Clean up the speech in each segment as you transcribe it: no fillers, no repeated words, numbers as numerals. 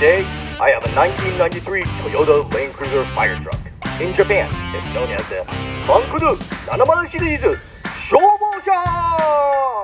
Today, I have a 1993 Toyota Land Cruiser FIRETRUCK. In Japan, it's known as the Land Cruiser 70 Series Troop Carrier.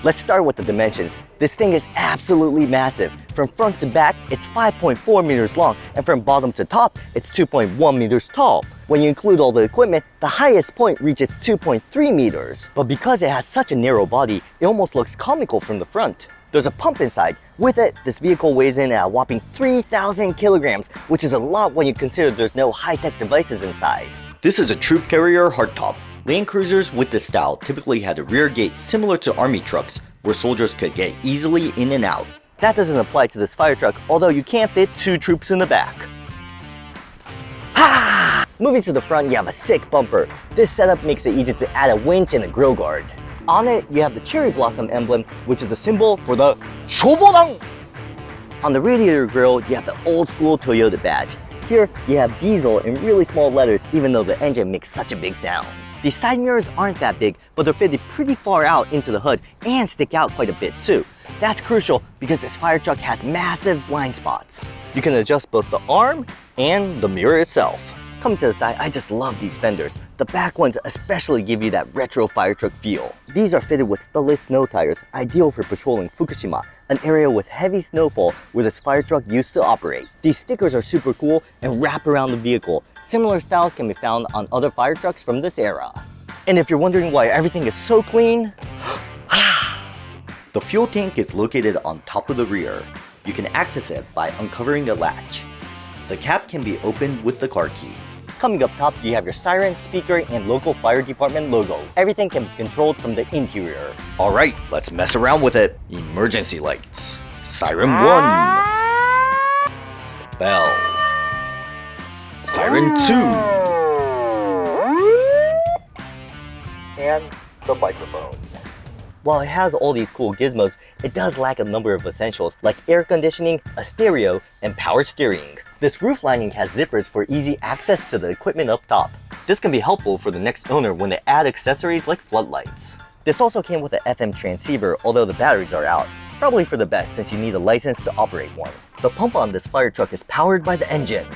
Let's start with the dimensions. This thing is absolutely massive. From front to back, it's 5.4 meters long, and from bottom to top, it's 2.1 meters tall. When you include all the equipment, the highest point reaches 2.3 meters. But because it has such a narrow body, it almost looks comical from the front. There's a pump inside. With it, this vehicle weighs in at a whopping 3,000 kilograms, which is a lot when you consider there's no high-tech devices inside. This is a Troop Carrier hardtop. Land Cruisers with this style typically had a rear gate similar to army trucks, where soldiers could get easily in and out. That doesn't apply to this fire truck, although you can fit 2 troops in the back. Ha! Moving to the front, you have a sick bumper. This setup makes it easy to add a winch and a grill guard. On it, you have the cherry blossom emblem, which is the symbol for the Shobodang. On the radiator grille, you have the old school Toyota badge. Here, you have diesel in really small letters, even though the engine makes such a big sound. These side mirrors aren't that big, but they're fitted pretty far out into the hood and stick out quite a bit too. That's crucial because this fire truck has massive blind spots. You can adjust both the arm and the mirror itself. Coming to the side, I just love these fenders. The back ones especially give you that retro fire truck feel. These are fitted with studded snow tires, ideal for patrolling Fukushima, an area with heavy snowfall where this fire truck used to operate. These stickers are super cool and wrap around the vehicle. Similar styles can be found on other fire trucks from this era. And if you're wondering why everything is so clean, the fuel tank is located on top of the rear. You can access it by uncovering the latch. The cap can be opened with the car key. Coming up top, you have your siren, speaker, and local fire department logo. Everything can be controlled from the interior. Alright, let's mess around with it. Emergency lights. Siren 1. Bells. Siren 2. And the microphone. While it has all these cool gizmos, it does lack a number of essentials like air conditioning, a stereo, and power steering. This roof lining has zippers for easy access to the equipment up top. This can be helpful for the next owner when they add accessories like floodlights. This also came with an FM transceiver, although the batteries are out. Probably for the best since you need a license to operate one. The pump on this fire truck is powered by the engine.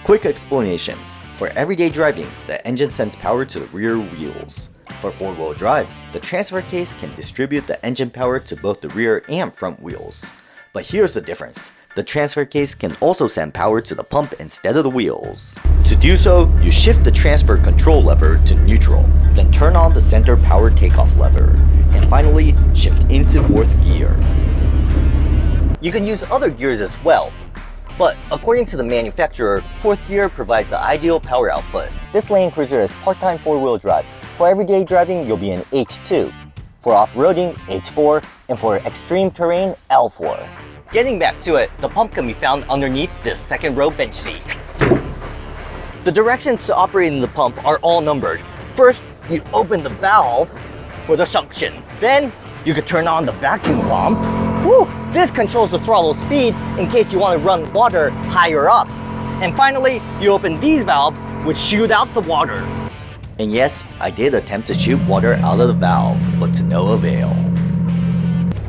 Quick explanation. For everyday driving, the engine sends power to the rear wheels. For 4-wheel drive, the transfer case can distribute the engine power to both the rear and front wheels. But here's the difference. The transfer case can also send power to the pump instead of the wheels. To do so, you shift the transfer control lever to neutral, then turn on the center power takeoff lever, and finally shift into 4th gear. You can use other gears as well, but according to the manufacturer, 4th gear provides the ideal power output. This Land Cruiser is part-time 4-wheel drive. For everyday driving, you'll be in H2. For off-roading, H4, and for extreme terrain, L4. Getting back to it, the pump can be found underneath this second row bench seat. The directions to operating the pump are all numbered. First, you open the valve for the suction. Then, you can turn on the vacuum pump. Woo! This controls the throttle speed in case you want to run water higher up. And finally, you open these valves which shoot out the water. And yes, I did attempt to shoot water out of the valve, but to no avail.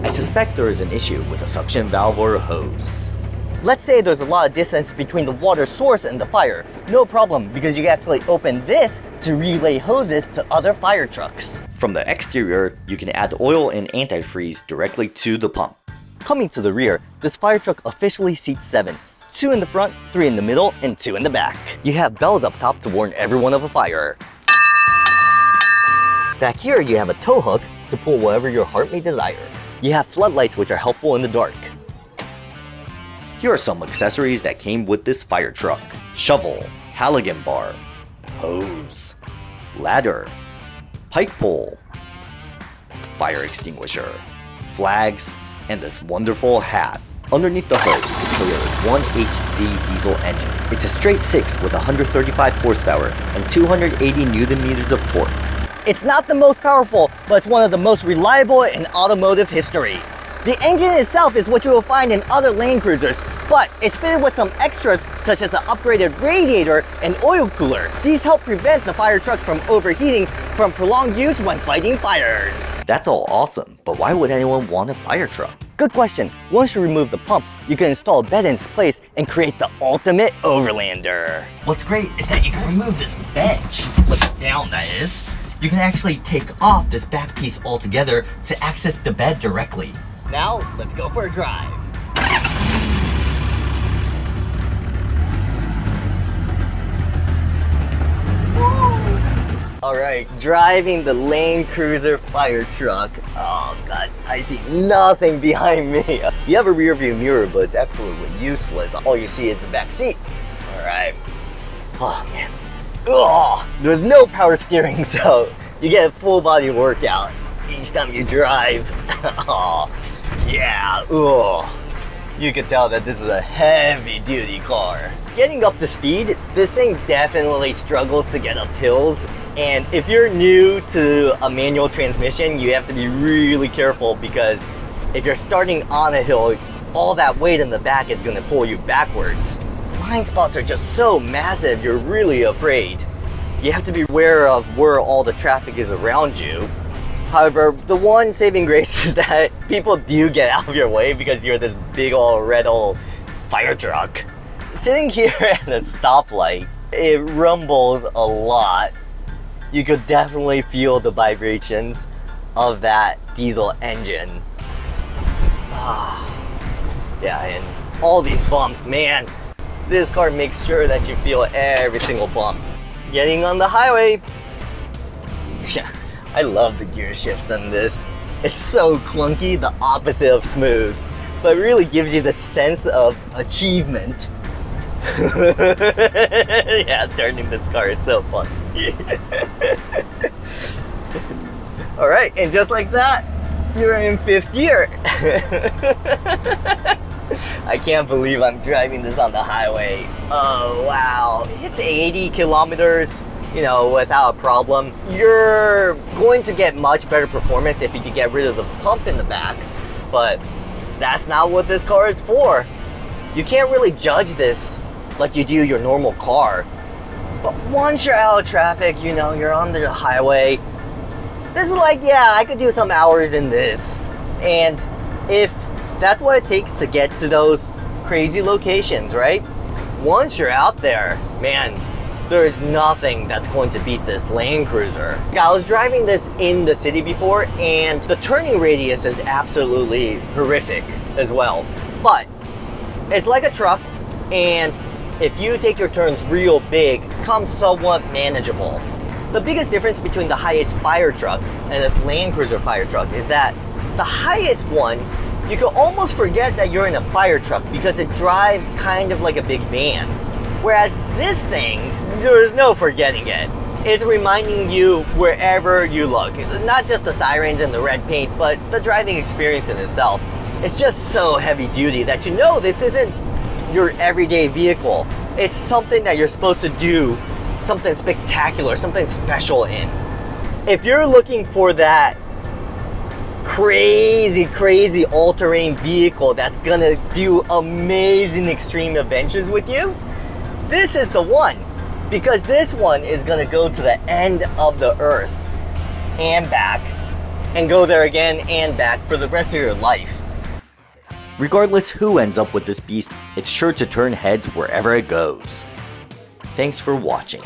I suspect there is an issue with a suction valve or a hose. Let's say there's a lot of distance between the water source and the fire. No problem, because you can actually open this to relay hoses to other fire trucks. From the exterior, you can add oil and antifreeze directly to the pump. Coming to the rear, this fire truck officially seats 7. 2 in the front, 3 in the middle, and 2 in the back. You have bells up top to warn everyone of a fire. Back here, you have a tow hook to pull whatever your heart may desire. You have floodlights which are helpful in the dark. Here are some accessories that came with this fire truck. Shovel, halogen bar, hose, ladder, pike pole, fire extinguisher, flags, and this wonderful hat. Underneath the hood is Toyota's 1HZ diesel engine. It's a straight 6 with 135 horsepower and 280 Nm of torque. It's not the most powerful, but it's one of the most reliable in automotive history. The engine itself is what you will find in other Land Cruisers, but it's fitted with some extras such as an upgraded radiator and oil cooler. These help prevent the Firetruck from overheating from prolonged use when fighting fires. That's all awesome, but why would anyone want a Firetruck? Good question. Once you remove the pump, you can install a bed in its place and create the ultimate overlander. What's great is that you can remove this bench, flip it down that is. You can actually take off this back piece altogether to access the bed directly. Now, let's go for a drive. Alright, driving the Land Cruiser Firetruck. Oh god, I see nothing behind me. You have a rear view mirror, but it's absolutely useless. All you see is the back seat. Alright. Oh man. Ugh. There's no power steering, so you get a full body workout each time you drive. Oh, yeah. Ugh. You can tell that this is a heavy duty car. Getting up to speed, this thing definitely struggles to get up hills. And if you're new to a manual transmission, you have to be really careful because if you're starting on a hill, all that weight in the back is gonna pull you backwards. Blind spots are just so massive, you're really afraid. You have to be aware of where all the traffic is around you. However, the one saving grace is that people do get out of your way because you're this big old red old fire truck. Sitting here at a stoplight, it rumbles a lot. You could definitely feel the vibrations of that diesel engine. Yeah, and all these bumps, man. This car makes sure that you feel every single bump. Getting on the highway, yeah, I love the gear shifts on this. It's so clunky, the opposite of smooth, but it really gives you the sense of achievement. Yeah, turning this car is so fun. Alright, and just like that, you're in 5th gear. I can't believe I'm driving this on the highway. Oh wow, it's 80 kilometers, you know, without a problem. You're going to get much better performance if you can get rid of the pump in the back, but that's not what this car is for. You can't really judge this like you do your normal car. But once you're out of traffic, you know, you're on the highway, this is like, yeah, I could do some hours in this. And if that's what it takes to get to those crazy locations, right? Once you're out there, man, there is nothing that's going to beat this Land Cruiser. I was driving this in the city before, and the turning radius is absolutely horrific as well. But it's like a truck, and if you take your turns real big, it becomes somewhat manageable. The biggest difference between the highest Firetruck and this Land Cruiser Firetruck is that the highest one, you can almost forget that you're in a Firetruck because it drives kind of like a big van. Whereas this thing, there's no forgetting it. It's reminding you wherever you look. Not just the sirens and the red paint, but the driving experience in itself. It's just so heavy duty that you know this isn't your everyday vehicle. It's something that you're supposed to do something spectacular, something special in. If you're looking for that crazy all-terrain vehicle that's gonna do amazing extreme adventures with you, this is the one. Because this one is gonna go to the end of the earth and back, and go there again and back for the rest of your life. Regardless who ends up with this beast, it's sure to turn heads wherever it goes. Thanks for watching.